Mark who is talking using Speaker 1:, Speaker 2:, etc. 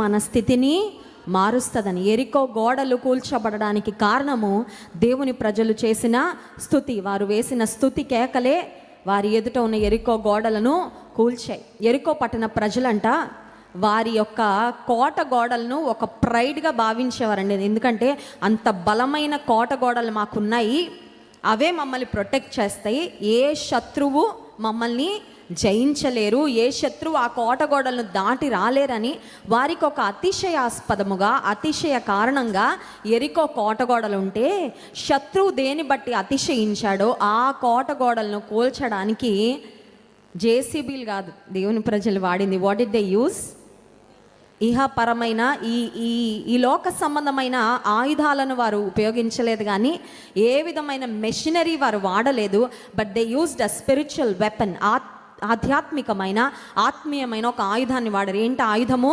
Speaker 1: మన స్థితిని మారుస్తుందని. ఎరికో గోడలు కూల్చబడడానికి కారణము దేవుని ప్రజలు చేసిన స్తుతి. వారు వేసిన స్తుతి కేకలే వారి ఎదుట ఉన్న ఎరికో గోడలను కూల్చాయి. ఎరికో పట్టణ ప్రజలంట వారి యొక్క కోట గోడలను ఒక ప్రైడ్గా భావించేవారండి. ఎందుకంటే అంత బలమైన కోట గోడలు మాకున్నాయి, అవే మమ్మల్ని ప్రొటెక్ట్ చేస్తాయి, ఏ శత్రువు మమ్మల్ని జయించలేరు, ఏ శత్రువు ఆ కోట గోడలను దాటి రాలేరని వారికి ఒక అతిశయాస్పదముగా, అతిశయ కారణంగా ఎరికో కోట గోడలు ఉంటే శత్రువు దేని బట్టి అతిశయించాడో ఆ కోట గోడలను కూల్చడానికి జేసీబీలు కాదు దేవుని ప్రజలు వాడింది. What did they use? ఇహపరమైన ఈ లోక సంబంధమైన ఆయుధాలను వారు ఉపయోగించలేదు, కానీ ఏ విధమైన మెషినరీ వారు వాడలేదు. But they used a spiritual weapon, ఆధ్యాత్మికమైన ఆత్మీయమైన ఒక ఆయుధాన్ని వాడారు. ఏంటి ఆయుధము?